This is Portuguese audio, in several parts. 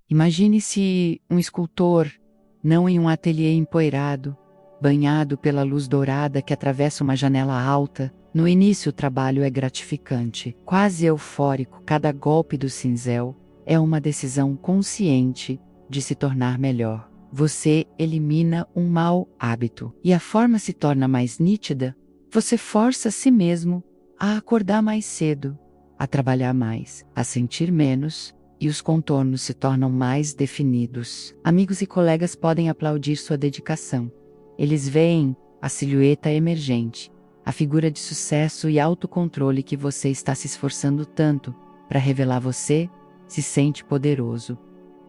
Imagine-se um escultor, não em um ateliê empoeirado, banhado pela luz dourada que atravessa uma janela alta. No início o trabalho é gratificante, quase eufórico. Cada golpe do cinzel é uma decisão consciente de se tornar melhor. Você elimina um mau hábito e a forma se torna mais nítida. Você força a si mesmo a acordar mais cedo, a trabalhar mais, a sentir menos, e os contornos se tornam mais definidos. Amigos e colegas podem aplaudir sua dedicação. Eles veem a silhueta emergente, a figura de sucesso e autocontrole que você está se esforçando tanto para revelar. Você se sente poderoso.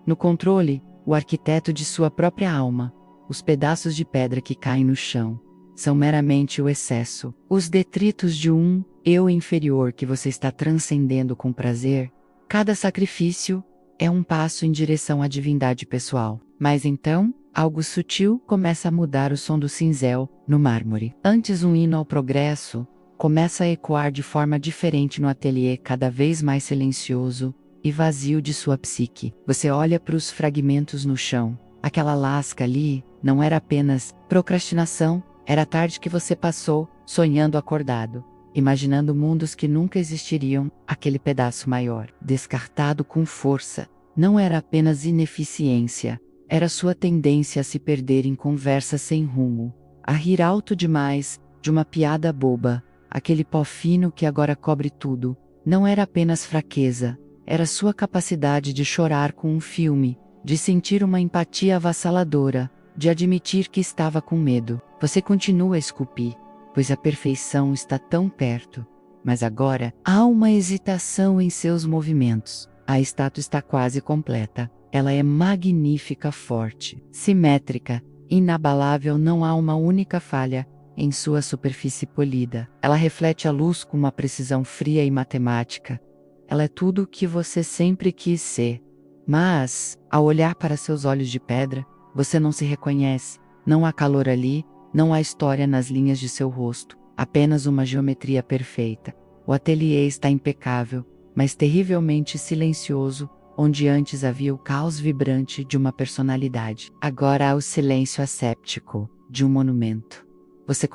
No controle, o arquiteto de sua própria alma. Os pedaços de pedra que caem no chão são meramente o excesso, os detritos de um eu inferior que você está transcendendo com prazer. Cada sacrifício é um passo em direção à divindade pessoal. Mas então, algo sutil começa a mudar o som do cinzel no mármore. Antes um hino ao progresso começa a ecoar de forma diferente no ateliê, cada vez mais silencioso e vazio de sua psique. Você olha para os fragmentos no chão. Aquela lasca ali não era apenas procrastinação, era a tarde que você passou sonhando acordado, imaginando mundos que nunca existiriam. Aquele pedaço maior, descartado com força, não era apenas ineficiência, era sua tendência a se perder em conversas sem rumo, a rir alto demais de uma piada boba. Aquele pó fino que agora cobre tudo, não era apenas fraqueza, era sua capacidade de chorar com um filme, de sentir uma empatia avassaladora, de admitir que estava com medo. Você continua a esculpir, pois a perfeição está tão perto. Mas agora, há uma hesitação em seus movimentos. A estátua está quase completa. Ela é magnífica, forte, simétrica, inabalável. Não há uma única falha em sua superfície polida. Ela reflete a luz com uma precisão fria e matemática. Ela é tudo o que você sempre quis ser. Mas, ao olhar para seus olhos de pedra, você não se reconhece. Não há calor ali, não há história nas linhas de seu rosto, apenas uma geometria perfeita. O ateliê está impecável, mas terrivelmente silencioso. Onde antes havia o caos vibrante de uma personalidade, agora há o silêncio asséptico de um monumento. Você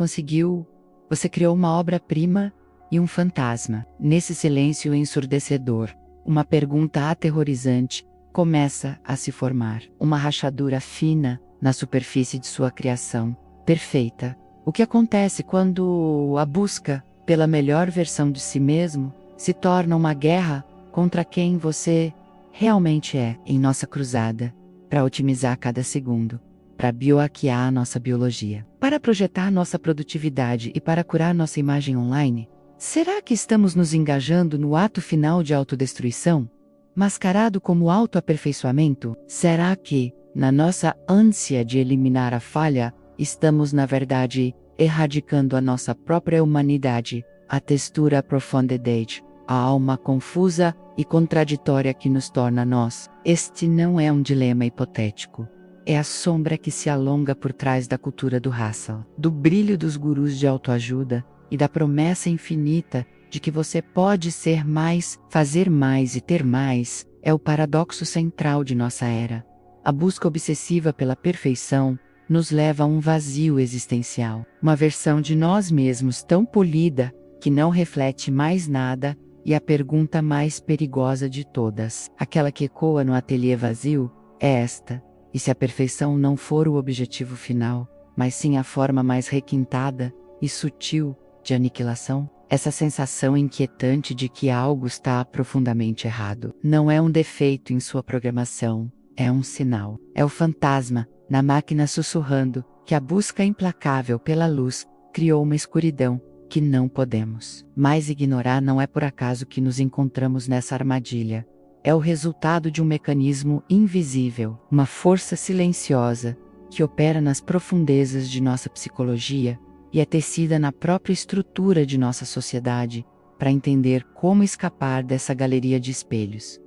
criou uma obra-prima e um fantasma. Nesse silêncio ensurdecedor, uma pergunta aterrorizante começa a se formar. Uma rachadura fina na superfície de sua criação, perfeita. O que acontece quando a busca pela melhor versão de si mesmo se torna uma guerra contra quem você realmente é? Em nossa cruzada para otimizar cada segundo, para biohackear a nossa biologia, para projetar nossa produtividade e para curar nossa imagem online, será que estamos nos engajando no ato final de autodestruição, mascarado como autoaperfeiçoamento? Será que, na nossa ânsia de eliminar a falha, estamos na verdade erradicando a nossa própria humanidade, a textura profundidade, a alma confusa e contraditória que nos torna nós? Este não é um dilema hipotético. É a sombra que se alonga por trás da cultura do hustle, do brilho dos gurus de autoajuda e da promessa infinita de que você pode ser mais, fazer mais e ter mais. É o paradoxo central de nossa era. A busca obsessiva pela perfeição nos leva a um vazio existencial, uma versão de nós mesmos tão polida que não reflete mais nada. E a pergunta mais perigosa de todas, aquela que ecoa no ateliê vazio, é esta: e se a perfeição não for o objetivo final, mas sim a forma mais requintada e sutil de aniquilação? Essa sensação inquietante de que algo está profundamente errado não é um defeito em sua programação, é um sinal. É o fantasma, na máquina sussurrando, que a busca implacável pela luz criou uma escuridão que não podemos mais ignorar. Não é por acaso que nos encontramos nessa armadilha. É o resultado de um mecanismo invisível, uma força silenciosa, que opera nas profundezas de nossa psicologia e é tecida na própria estrutura de nossa sociedade, para entender como escapar dessa galeria de espelhos.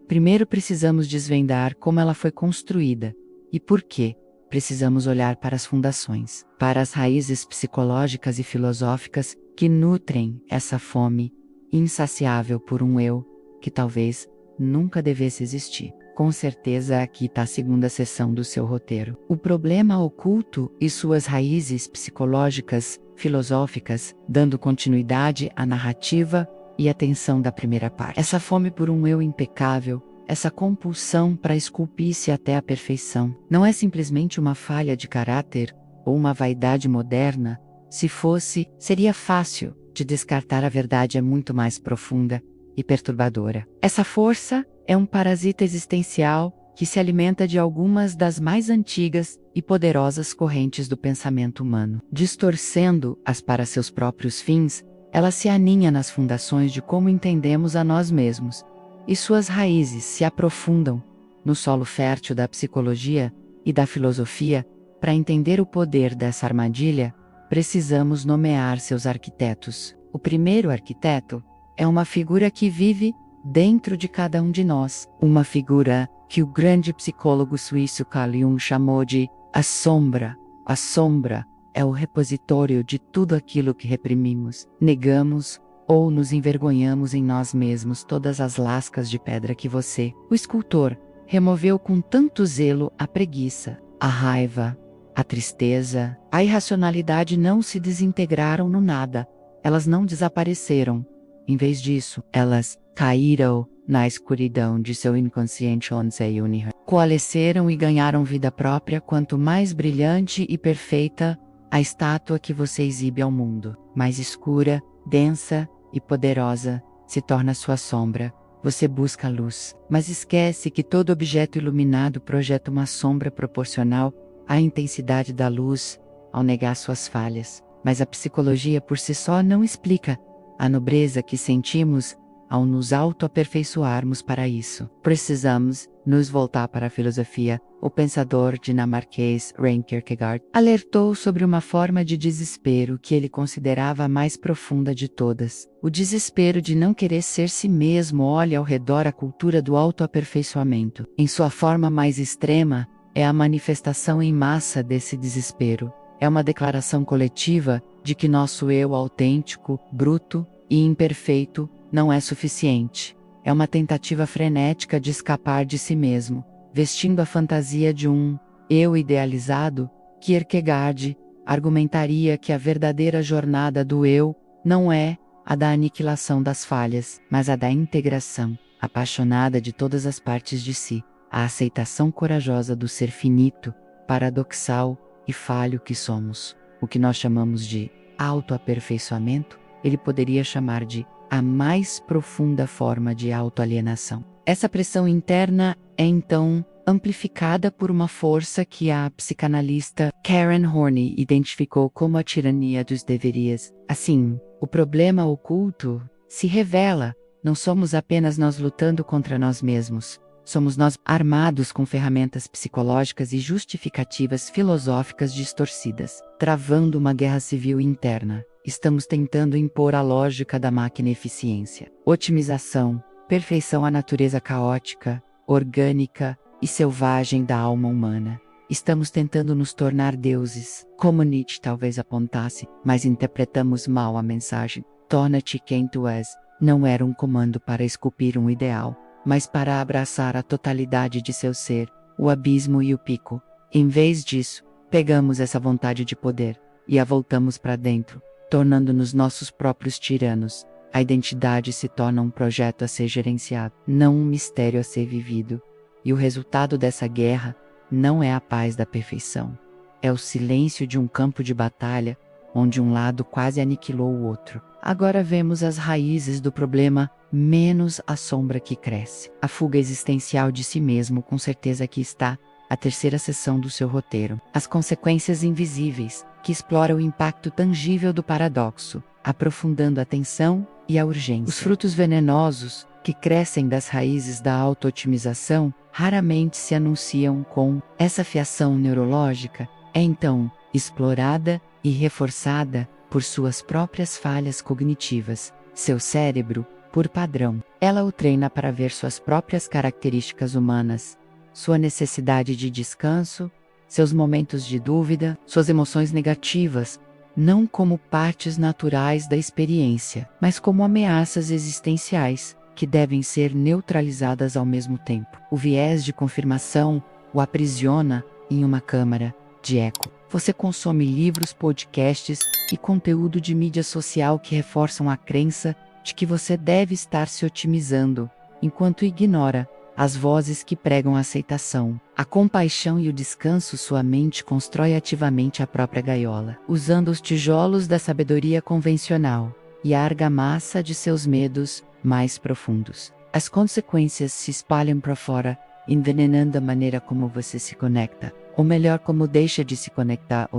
Primeiro precisamos desvendar como ela foi construída e por quê. Precisamos olhar para as fundações, para as raízes psicológicas e filosóficas que nutrem essa fome insaciável por um eu que talvez nunca devesse existir. Com certeza aqui está a segunda seção do seu roteiro. O problema oculto e suas raízes psicológicas, filosóficas, dando continuidade à narrativa e atenção da primeira parte. Essa fome por um eu impecável, essa compulsão para esculpir-se até a perfeição, não é simplesmente uma falha de caráter ou uma vaidade moderna. Se fosse, seria fácil de descartar. A verdade é muito mais profunda e perturbadora. Essa força é um parasita existencial que se alimenta de algumas das mais antigas e poderosas correntes do pensamento humano. Distorcendo-as para seus próprios fins, ela se aninha nas fundações de como entendemos a nós mesmos, e suas raízes se aprofundam no solo fértil da psicologia e da filosofia. Para entender o poder dessa armadilha, precisamos nomear seus arquitetos. O primeiro arquiteto é uma figura que vive dentro de cada um de nós, uma figura que o grande psicólogo suíço Carl Jung chamou de a sombra. A sombra é o repositório de tudo aquilo que reprimimos, negamos ou nos envergonhamos em nós mesmos. Todas as lascas de pedra que você, o escultor, removeu com tanto zelo, a preguiça, a raiva, a tristeza, a irracionalidade não se desintegraram no nada, elas não desapareceram. Em vez disso, elas caíram na escuridão de seu inconsciente onde unir. Coalesceram e ganharam vida própria. Quanto mais brilhante e perfeita a estátua que você exibe ao mundo, mais escura, densa e poderosa se torna sua sombra. Você busca a luz, mas esquece que todo objeto iluminado projeta uma sombra proporcional à intensidade da luz ao negar suas falhas. Mas a psicologia por si só não explica a nobreza que sentimos ao nos autoaperfeiçoarmos. Para isso, precisamos nos voltar para a filosofia. O pensador dinamarquês Søren Kierkegaard alertou sobre uma forma de desespero que ele considerava a mais profunda de todas: o desespero de não querer ser si mesmo. Olha ao redor a cultura do autoaperfeiçoamento. Em sua forma mais extrema, é a manifestação em massa desse desespero. É uma declaração coletiva de que nosso eu autêntico, bruto e imperfeito não é suficiente. É uma tentativa frenética de escapar de si mesmo, vestindo a fantasia de um eu idealizado. Kierkegaard argumentaria que a verdadeira jornada do eu não é a da aniquilação das falhas, mas a da integração apaixonada de todas as partes de si, a aceitação corajosa do ser finito, paradoxal e falho que somos. O que nós chamamos de autoaperfeiçoamento, ele poderia chamar de a mais profunda forma de autoalienação. Essa pressão interna é então amplificada por uma força que a psicanalista Karen Horney identificou como a tirania dos deverias. Assim, o problema oculto se revela. Não somos apenas nós lutando contra nós mesmos. Somos nós armados com ferramentas psicológicas e justificativas filosóficas distorcidas, travando uma guerra civil interna. Estamos tentando impor a lógica da máquina eficiência, otimização, perfeição à natureza caótica, orgânica e selvagem da alma humana. Estamos tentando nos tornar deuses, como Nietzsche talvez apontasse, mas interpretamos mal a mensagem. Torna-te quem tu és. Não era um comando para esculpir um ideal, mas para abraçar a totalidade de seu ser, o abismo e o pico. Em vez disso, pegamos essa vontade de poder e a voltamos para dentro, tornando-nos nossos próprios tiranos. A identidade se torna um projeto a ser gerenciado, não um mistério a ser vivido. E o resultado dessa guerra não é a paz da perfeição. É o silêncio de um campo de batalha, onde um lado quase aniquilou o outro. Agora vemos as raízes do problema, menos a sombra que cresce. A fuga existencial de si mesmo. Com certeza aqui está a terceira seção do seu roteiro. As consequências invisíveis, que explora o impacto tangível do paradoxo, aprofundando a tensão e a urgência. Os frutos venenosos, que crescem das raízes da auto-otimização, raramente se anunciam com essa fiação neurológica, é então explorada e reforçada por suas próprias falhas cognitivas. Seu cérebro, por padrão, ela o treina para ver suas próprias características humanas, sua necessidade de descanso, seus momentos de dúvida, suas emoções negativas, não como partes naturais da experiência, mas como ameaças existenciais que devem ser neutralizadas ao mesmo tempo. O viés de confirmação o aprisiona em uma câmara de eco. Você consome livros, podcasts e conteúdo de mídia social que reforçam a crença de que você deve estar se otimizando, enquanto ignora as vozes que pregam a aceitação, a compaixão e o descanso. Sua mente constrói ativamente a própria gaiola, usando os tijolos da sabedoria convencional e a argamassa de seus medos mais profundos. As consequências se espalham para fora, envenenando a maneira como você se conecta, ou melhor, como deixa de se conectar.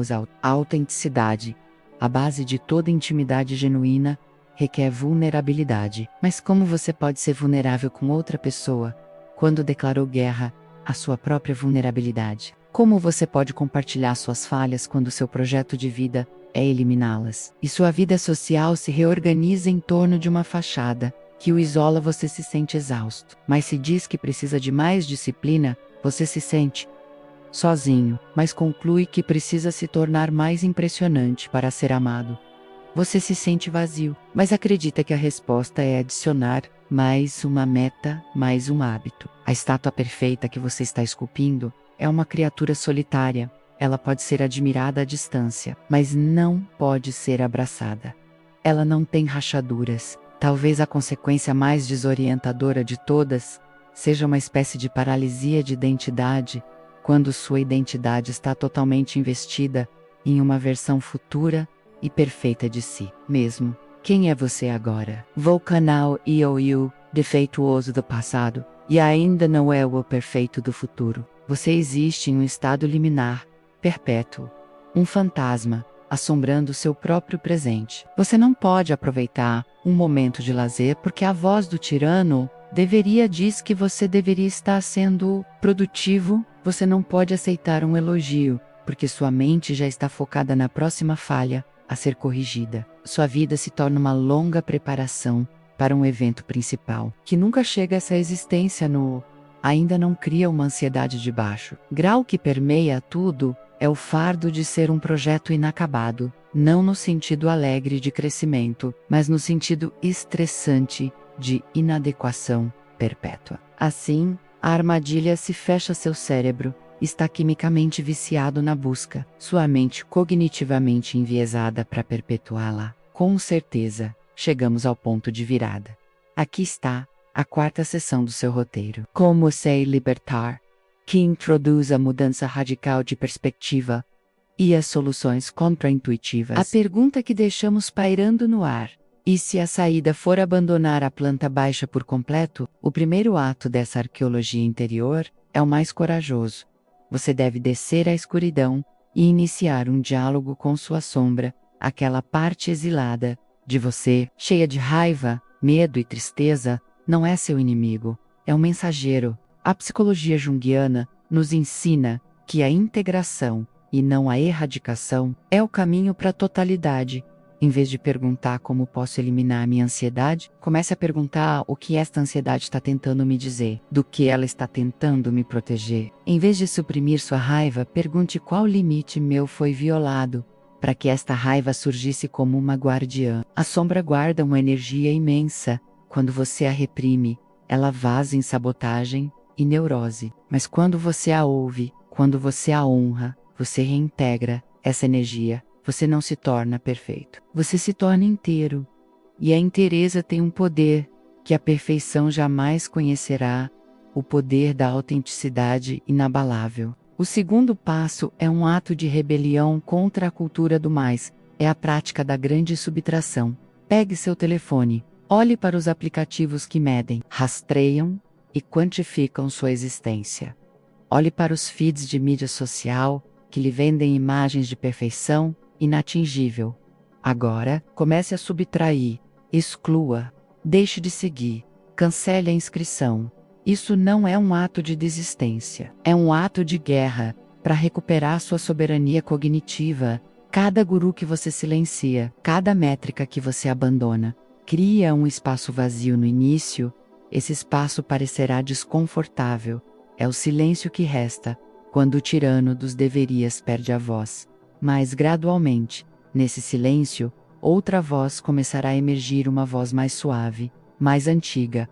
A autenticidade, a base de toda intimidade genuína, requer vulnerabilidade. Mas como você pode ser vulnerável com outra pessoa quando declarou guerra à sua própria vulnerabilidade? Como você pode compartilhar suas falhas quando seu projeto de vida é eliminá-las? E sua vida social se reorganiza em torno de uma fachada que o isola. Você se sente exausto, mas se diz que precisa de mais disciplina. Você se sente sozinho, mas conclui que precisa se tornar mais impressionante para ser amado. Você se sente vazio, mas acredita que a resposta é adicionar mais uma meta, mais um hábito. A estátua perfeita que você está esculpindo é uma criatura solitária. Ela pode ser admirada à distância, mas não pode ser abraçada. Ela não tem rachaduras. Talvez a consequência mais desorientadora de todas seja uma espécie de paralisia de identidade, quando sua identidade está totalmente investida em uma versão futura e perfeita de si mesmo. Quem é você agora? Volcanal EOU, defeituoso do passado, e ainda não é o perfeito do futuro. Você existe em um estado liminar, perpétuo. Um fantasma, assombrando seu próprio presente. Você não pode aproveitar um momento de lazer porque a voz do tirano diz que você deveria estar sendo produtivo. Você não pode aceitar um elogio, porque sua mente já está focada na próxima falha a ser corrigida. Sua vida se torna uma longa preparação para um evento principal, que nunca chega a essa existência ainda não cria uma ansiedade de baixo grau que permeia tudo. É o fardo de ser um projeto inacabado, não no sentido alegre de crescimento, mas no sentido estressante de inadequação perpétua. Assim, a armadilha se fecha. Seu cérebro está quimicamente viciado na busca, sua mente cognitivamente enviesada para perpetuá-la. Com certeza, chegamos ao ponto de virada. Aqui está a quarta seção do seu roteiro. Como se libertar, que introduz a mudança radical de perspectiva e as soluções contraintuitivas. A pergunta que deixamos pairando no ar: e se a saída for abandonar a planta baixa por completo? O primeiro ato dessa arqueologia interior é o mais corajoso. Você deve descer à escuridão e iniciar um diálogo com sua sombra, aquela parte exilada de você, cheia de raiva, medo e tristeza. Não é seu inimigo, é um mensageiro. A psicologia junguiana nos ensina que a integração, e não a erradicação, é o caminho para a totalidade. Em vez de perguntar como posso eliminar a minha ansiedade, comece a perguntar o que esta ansiedade está tentando me dizer, do que ela está tentando me proteger. Em vez de suprimir sua raiva, pergunte qual limite meu foi violado, para que esta raiva surgisse como uma guardiã. A sombra guarda uma energia imensa. Quando você a reprime, ela vaza em sabotagem e neurose. Mas quando você a ouve, quando você a honra, você reintegra essa energia. Você não se torna perfeito. Você se torna inteiro. E a inteireza tem um poder que a perfeição jamais conhecerá, o poder da autenticidade inabalável. O segundo passo é um ato de rebelião contra a cultura do mais. É a prática da grande subtração. Pegue seu telefone, olhe para os aplicativos que medem, rastreiam e quantificam sua existência. Olhe para os feeds de mídia social que lhe vendem imagens de perfeição inatingível. Agora, comece a subtrair, exclua, deixe de seguir, cancele a inscrição. Isso não é um ato de desistência, é um ato de guerra para recuperar sua soberania cognitiva. Cada guru que você silencia, cada métrica que você abandona, cria um espaço vazio no início. Esse espaço parecerá desconfortável. É o silêncio que resta quando o tirano dos deverias perde a voz. Mas gradualmente, nesse silêncio, outra voz começará a emergir, uma voz mais suave, mais antiga,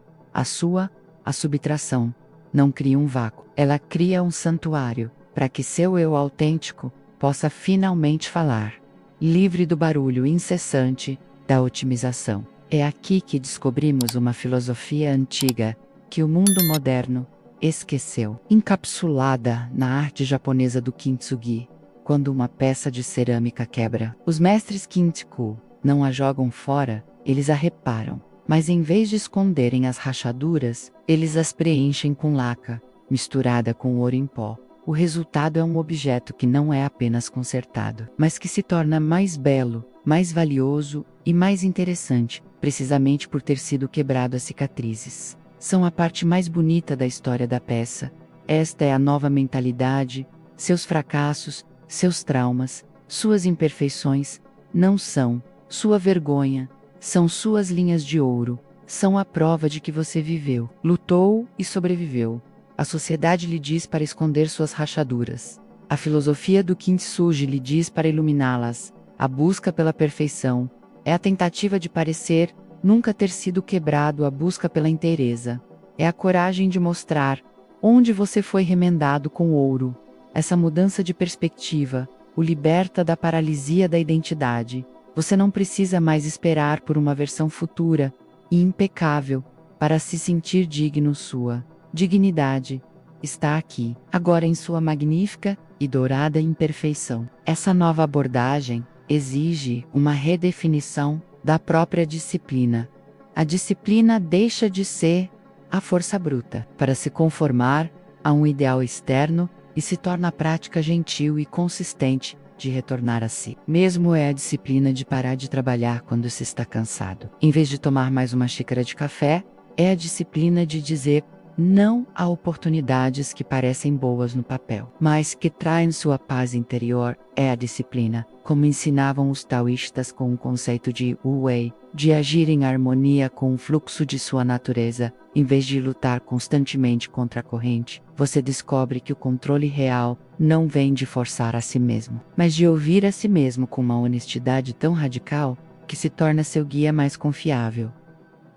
A subtração, não cria um vácuo. Ela cria um santuário, para que seu eu autêntico possa finalmente falar, livre do barulho incessante da otimização. É aqui que descobrimos uma filosofia antiga que o mundo moderno esqueceu, encapsulada na arte japonesa do kintsugi. Quando uma peça de cerâmica quebra, os mestres Kintsugi não a jogam fora, eles a reparam. Mas em vez de esconderem as rachaduras, eles as preenchem com laca, misturada com ouro em pó. O resultado é um objeto que não é apenas consertado, mas que se torna mais belo, mais valioso e mais interessante, precisamente por ter sido quebrado as cicatrizes. São a parte mais bonita da história da peça. Esta é a nova mentalidade. Seus fracassos, seus traumas, suas imperfeições, não são sua vergonha, são suas linhas de ouro, são a prova de que você viveu, lutou e sobreviveu. A sociedade lhe diz para esconder suas rachaduras. A filosofia do Kintsugi lhe diz para iluminá-las. A busca pela perfeição é a tentativa de parecer nunca ter sido quebrado, a busca pela inteireza. É a coragem de mostrar onde você foi remendado com ouro. Essa mudança de perspectiva o liberta da paralisia da identidade. Você não precisa mais esperar por uma versão futura e impecável para se sentir digno. Sua dignidade está aqui, agora em sua magnífica e dourada imperfeição. Essa nova abordagem exige uma redefinição da própria disciplina. A disciplina deixa de ser a força bruta para se conformar a um ideal externo e se torna a prática gentil e consistente de retornar a si. Mesmo é a disciplina de parar de trabalhar quando se está cansado. Em vez de tomar mais uma xícara de café, é a disciplina de dizer não a oportunidades que parecem boas no papel, mas que traem sua paz interior. É a disciplina, como ensinavam os taoístas com o conceito de Wu Wei, de agir em harmonia com o fluxo de sua natureza. Em vez de lutar constantemente contra a corrente, você descobre que o controle real não vem de forçar a si mesmo, mas de ouvir a si mesmo com uma honestidade tão radical que se torna seu guia mais confiável.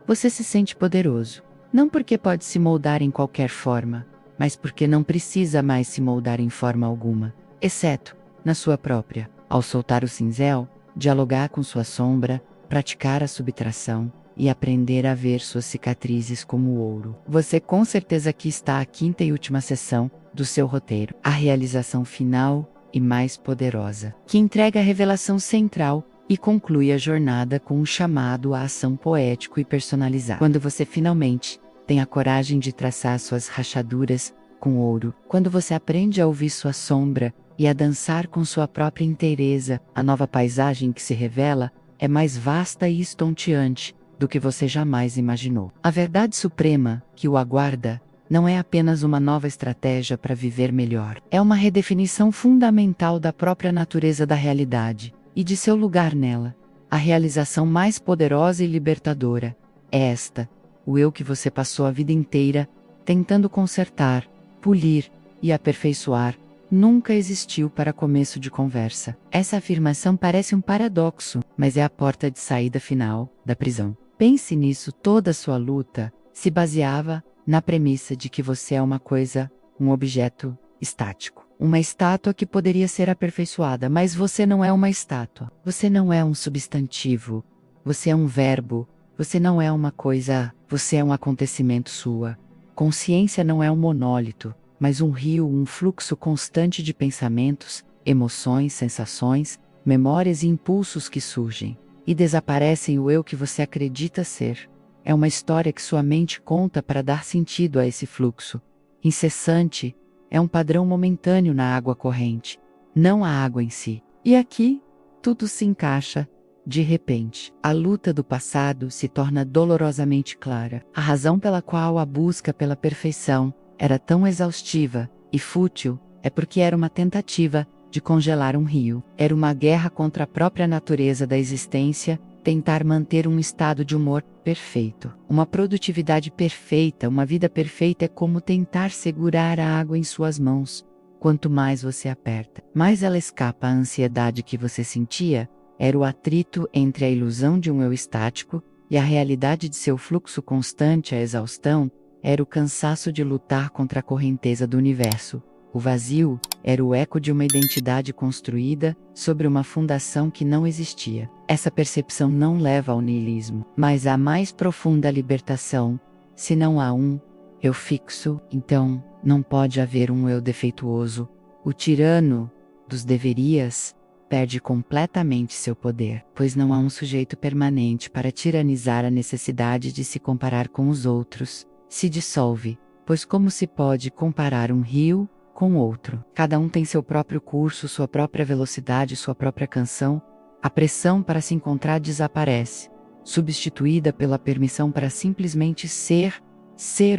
Você se sente poderoso, não porque pode se moldar em qualquer forma, mas porque não precisa mais se moldar em forma alguma, exceto na sua própria. Ao soltar o cinzel, dialogar com sua sombra, praticar a subtração e aprender a ver suas cicatrizes como ouro. Você com certeza aqui está a quinta e última sessão do seu roteiro, a realização final e mais poderosa, que entrega a revelação central e conclui a jornada com um chamado à ação poético e personalizado. Quando você finalmente tem a coragem de traçar suas rachaduras com ouro, quando você aprende a ouvir sua sombra e a dançar com sua própria inteireza, a nova paisagem que se revela é mais vasta e estonteante do que você jamais imaginou. A verdade suprema que o aguarda não é apenas uma nova estratégia para viver melhor. É uma redefinição fundamental da própria natureza da realidade e de seu lugar nela. A realização mais poderosa e libertadora é esta: o eu que você passou a vida inteira tentando consertar, polir e aperfeiçoar, nunca existiu para começo de conversa. Essa afirmação parece um paradoxo, mas é a porta de saída final da prisão. Pense nisso, toda a sua luta se baseava na premissa de que você é uma coisa, um objeto estático. Uma estátua que poderia ser aperfeiçoada, mas você não é uma estátua. Você não é um substantivo. Você é um verbo. Você não é uma coisa, você é um acontecimento sua. Consciência não é um monólito, mas um rio, um fluxo constante de pensamentos, emoções, sensações, memórias e impulsos que surgem e desaparecem o eu que você acredita ser. É uma história que sua mente conta para dar sentido a esse fluxo incessante. É um padrão momentâneo na água corrente, não a água em si. E aqui, tudo se encaixa. De repente, a luta do passado se torna dolorosamente clara. A razão pela qual a busca pela perfeição era tão exaustiva e fútil é porque era uma tentativa de congelar um rio. Era uma guerra contra a própria natureza da existência, tentar manter um estado de humor perfeito. Uma produtividade perfeita, uma vida perfeita é como tentar segurar a água em suas mãos. Quanto mais você aperta, mais ela escapa. A ansiedade que você sentia era o atrito entre a ilusão de um eu estático e a realidade de seu fluxo constante à exaustão era o cansaço de lutar contra a correnteza do universo. O vazio era o eco de uma identidade construída sobre uma fundação que não existia. Essa percepção não leva ao niilismo, mas à mais profunda libertação. Se não há um eu fixo, então não pode haver um eu defeituoso. O tirano dos deverias perde completamente seu poder, pois não há um sujeito permanente para tiranizar a necessidade de se comparar com os outros. Se dissolve, pois como se pode comparar um rio com outro? Cada um tem seu próprio curso, sua própria velocidade, sua própria canção. A pressão para se encontrar desaparece, substituída pela permissão para simplesmente ser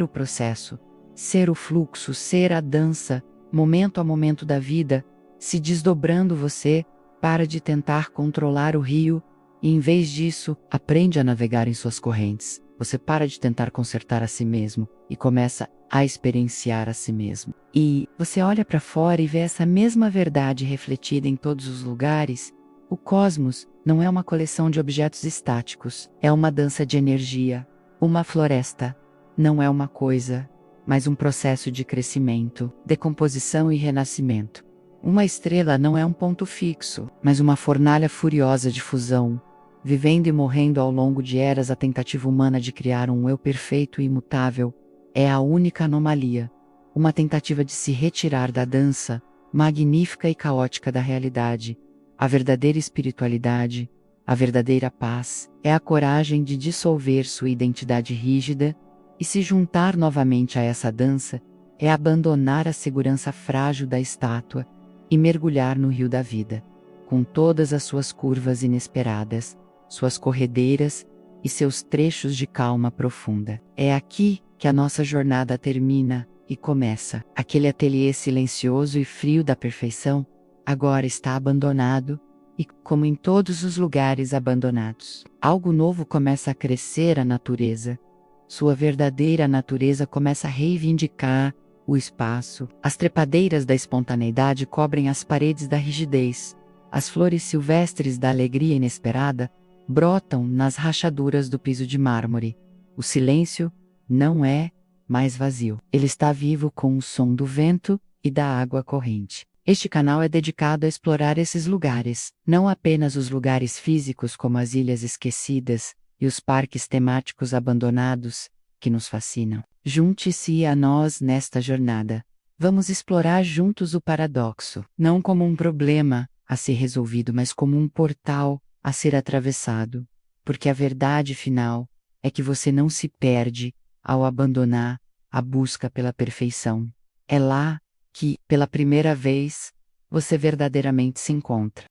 o processo, ser o fluxo, ser a dança, momento a momento da vida, se desdobrando. Você para de tentar controlar o rio e, em vez disso, aprende a navegar em suas correntes. Você para de tentar consertar a si mesmo e começa a experienciar a si mesmo. E você olha para fora e vê essa mesma verdade refletida em todos os lugares. O cosmos não é uma coleção de objetos estáticos, é uma dança de energia. Uma floresta não é uma coisa, mas um processo de crescimento, decomposição e renascimento. Uma estrela não é um ponto fixo, mas uma fornalha furiosa de fusão, vivendo e morrendo ao longo de eras. A tentativa humana de criar um eu perfeito e imutável é a única anomalia, uma tentativa de se retirar da dança magnífica e caótica da realidade. A verdadeira espiritualidade, a verdadeira paz, é a coragem de dissolver sua identidade rígida e se juntar novamente a essa dança, é abandonar a segurança frágil da estátua e mergulhar no rio da vida, com todas as suas curvas inesperadas, suas corredeiras e seus trechos de calma profunda. É aqui que a nossa jornada termina e começa. Aquele ateliê silencioso e frio da perfeição agora está abandonado e, como em todos os lugares abandonados, algo novo começa a crescer. A natureza, sua verdadeira natureza, começa a reivindicar o espaço. As trepadeiras da espontaneidade cobrem as paredes da rigidez. As flores silvestres da alegria inesperada brotam nas rachaduras do piso de mármore. O silêncio não é mais vazio. Ele está vivo com o som do vento e da água corrente. Este canal é dedicado a explorar esses lugares, não apenas os lugares físicos como as ilhas esquecidas e os parques temáticos abandonados, que nos fascinam. Junte-se a nós nesta jornada. Vamos explorar juntos o paradoxo, não como um problema a ser resolvido, mas como um portal a ser atravessado, porque a verdade final é que você não se perde ao abandonar a busca pela perfeição. É lá que, pela primeira vez, você verdadeiramente se encontra.